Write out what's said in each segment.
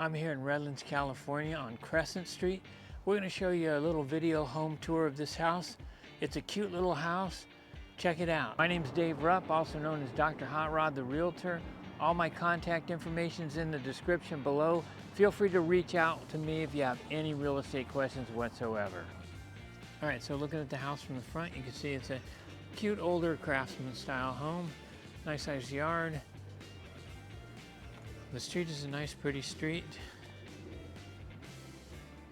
I'm here in Redlands, California on Crescent Street. We're going to show you a little video home tour of this house. It's a cute little house. Check it out. My name is Dave Rupp, also known as Dr. Hot Rod the Realtor. All my contact information is in the description below. Feel free to reach out to me if you have any real estate questions whatsoever. All right, so looking at the house from the front, you can see it's a cute older craftsman style home. Nice sized yard. The street is a nice pretty street.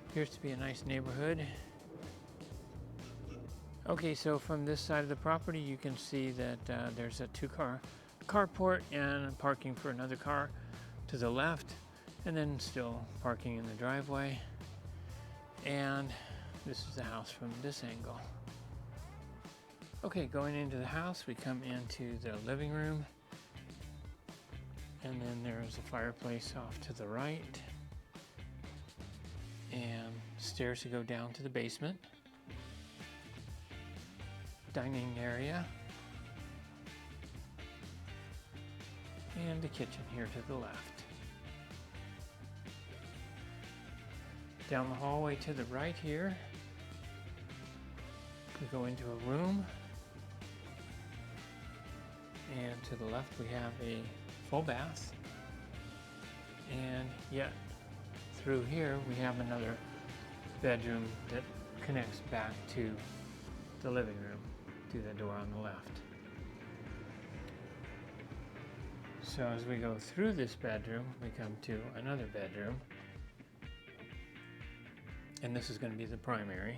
Appears to be a nice neighborhood. Okay, so from this side of the property you can see that there's a two-car carport and parking for another car to the left, and then still parking in the driveway. And this is the house from this angle. Okay, going into the house, we come into the living room, and then there's a fireplace off to the right, and stairs to go down to the basement. Dining area, and the kitchen here to the left. Down the hallway to the right here, we go into a room, and to the left we have a full bath, and yet through here we have another bedroom that connects back to the living room through the door on the left. So as we go through this bedroom, we come to another bedroom, and this is going to be the primary,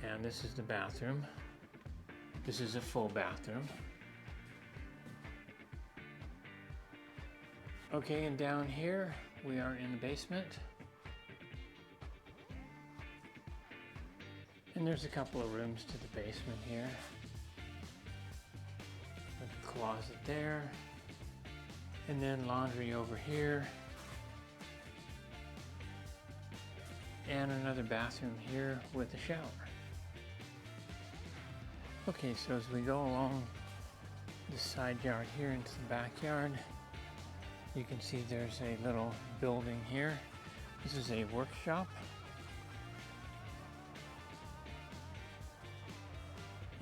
and this is the bathroom. This is a full bathroom. Okay, and down here we are in the basement, and there's a couple of rooms to the basement here, with a closet there, and then laundry over here, and another bathroom here with a shower. Okay, so as we go along the side yard here into the backyard, you can see there's a little building here. This is a workshop.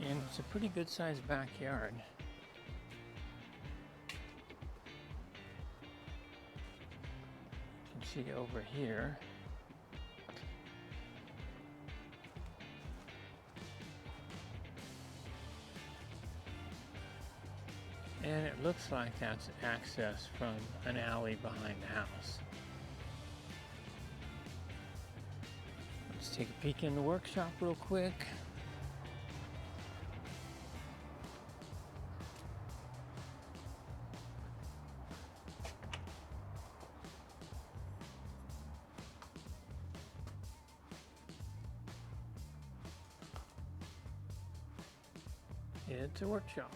And it's a pretty good sized backyard. You can see over here. And it looks like that's access from an alley behind the house. Let's take a peek in the workshop real quick. It's a workshop.